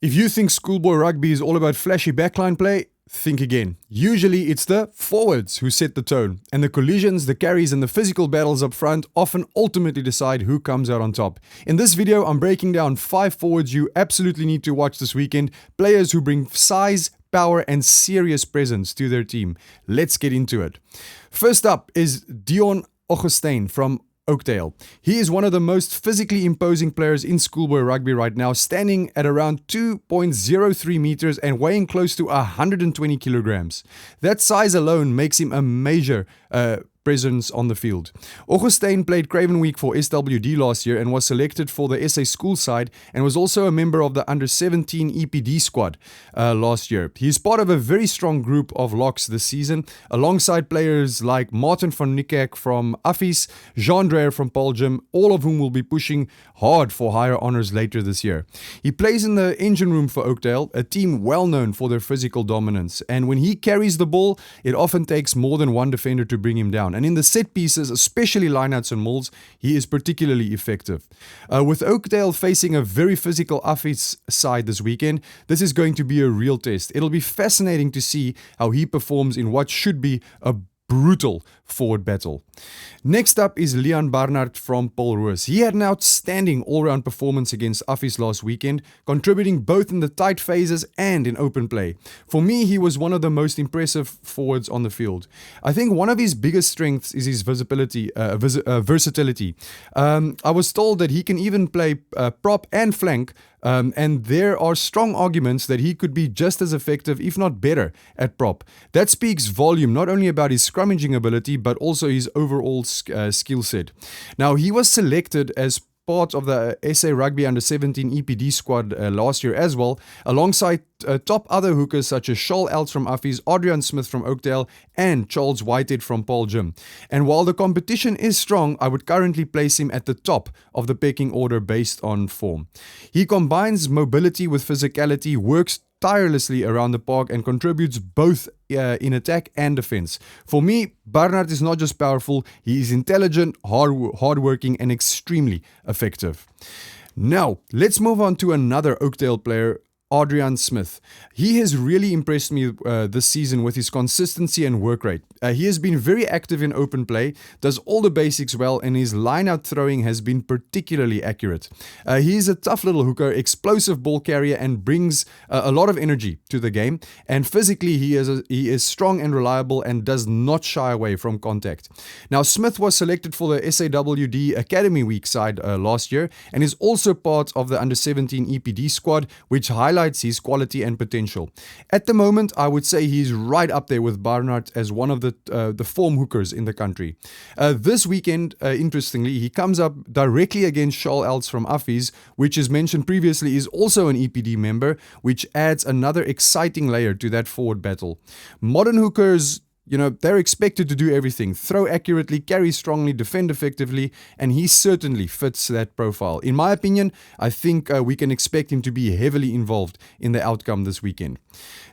If you think schoolboy rugby is all about flashy backline play, think again. Usually it's the forwards who set the tone, and the collisions, the carries and the physical battles up front often ultimately decide who comes out on top. In this video, I'm breaking down 5 forwards you absolutely need to watch this weekend, players who bring size, power and serious presence to their team. Let's get into it. First up is Dion Augustine from Oakdale. He is one of the most physically imposing players in schoolboy rugby right now, standing at around 2.03 meters and weighing close to 120 kilograms. That size alone makes him a major presence on the field. Augustine played Craven Week for SWD last year and was selected for the SA school side and was also a member of the under-17 EPD squad last year. He is part of a very strong group of locks this season, alongside players like Martin van Niekerk from Affies, Jean Dreyer from Paljum, all of whom will be pushing hard for higher honours later this year. He plays in the engine room for Oakdale, a team well known for their physical dominance, and when he carries the ball, it often takes more than one defender to bring him down. And in the set pieces, especially lineouts and mauls, he is particularly effective. With Oakdale facing a very physical Affies side this weekend, this is going to be a real test. It'll be fascinating to see how he performs in what should be a brutal forward battle. Next up is Leon Barnard from Paul Roos. He had an outstanding all-round performance against Affies last weekend, contributing both in the tight phases and in open play. For me, he was one of the most impressive forwards on the field. I think one of his biggest strengths is his versatility. I was told that he can even play prop and flank, and there are strong arguments that he could be just as effective, if not better, at prop. That speaks volume not only about his scrummaging ability, but also his overall skill set. Now, he was selected as part of the SARugby under-17 EPD squad last year as well, alongside top other hookers such as Charles Elts from Affies, Adrian Smith from Oakdale, and Charles Whitehead from Paljum. And while the competition is strong, I would currently place him at the top of the pecking order based on form. He combines mobility with physicality, works tirelessly around the park and contributes both in attack and defense. For me, Barnard is not just powerful, he is intelligent, hardworking and extremely effective. Now, let's move on to another Oakdale player, Adrian Smith. He has really impressed me this season with his consistency and work rate. He has been very active in open play, does all the basics well, and his line-out throwing has been particularly accurate. He is a tough little hooker, explosive ball carrier, and brings a lot of energy to the game. And physically, he is strong and reliable and does not shy away from contact. Now, Smith was selected for the SAWD Academy Week side last year and is also part of the under-17 EPD squad, which highlights his quality and potential. At the moment, I would say he's right up there with Barnard as one of the form hookers in the country. This weekend, interestingly, he comes up directly against Charles Elts from Affies, which as mentioned previously is also an EPD member, which adds another exciting layer to that forward battle. Modern hookers, they're expected to do everything, throw accurately, carry strongly, defend effectively, and he certainly fits that profile. In my opinion, I think we can expect him to be heavily involved in the outcome this weekend.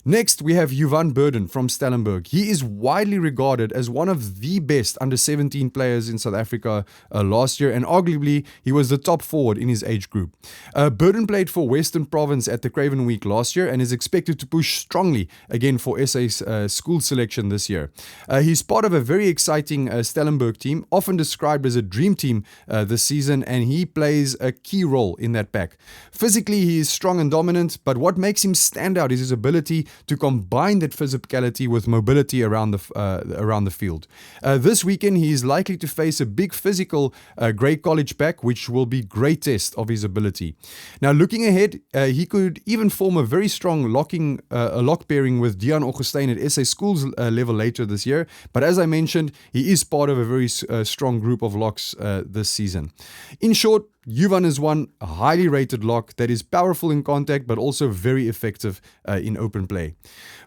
Next, we have Jovan Burden from Stellenberg. He is widely regarded as one of the best under-17 players in South Africa last year, and arguably he was the top forward in his age group. Burden played for Western Province at the Craven Week last year and is expected to push strongly again for SA's school selection this year. He's part of a very exciting Stellenberg team, often described as a dream team this season, and he plays a key role in that pack. Physically, he is strong and dominant, but what makes him stand out is his ability to combine that physicality with mobility around the field. This weekend, he is likely to face a big physical Grey College pack, which will be great test of his ability. Now, looking ahead, he could even form a very strong lock pairing with Dion Augustine at SA Schools level later this year. But as I mentioned, he is part of a very strong group of locks this season. In short, Jovan is one highly rated lock that is powerful in contact but also very effective in open play.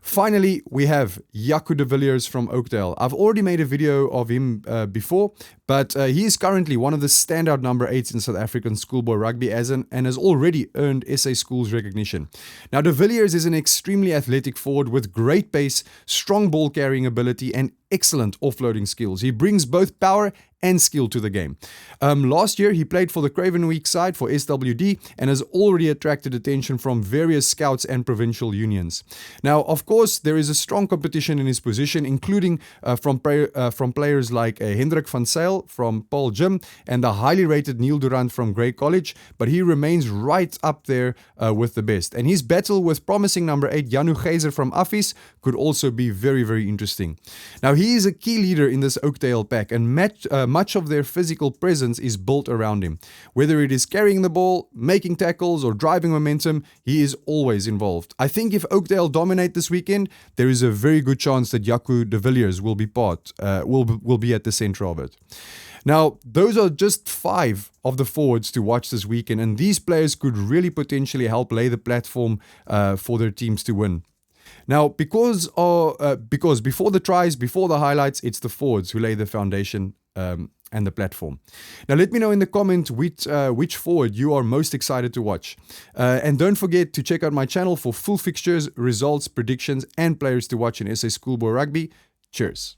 Finally, we have Jaco de Villiers from Oakdale. I've already made a video of him before, but he is currently one of the standout number 8s in South African schoolboy rugby and has already earned SA Schools recognition. Now, de Villiers is an extremely athletic forward with great pace, strong ball carrying ability and excellent offloading skills. He brings both power and skill to the game. Last year, he played for the Craven Week side for SWD and has already attracted attention from various scouts and provincial unions. Now, of course, there is a strong competition in his position, including from players like Hendrik van Zyl from Paul Jim and the highly rated Neil Durant from Grey College, but he remains right up there with the best. And his battle with promising number 8 Janu Geyser from Affies could also be very, very interesting. Now, he is a key leader in this Oakdale pack, and much of their physical presence is built around him. Whether it is carrying the ball, making tackles, or driving momentum, he is always involved. I think if Oakdale dominate this weekend, there is a very good chance that Jaco de Villiers will be at the center of it. Now, those are just 5 of the forwards to watch this weekend, and these players could really potentially help lay the platform for their teams to win. Now, because before the tries, before the highlights, it's the forwards who lay the foundation and the platform. Now, let me know in the comments which forward you are most excited to watch. And don't forget to check out my channel for full fixtures, results, predictions, and players to watch in SA Schoolboy Rugby. Cheers.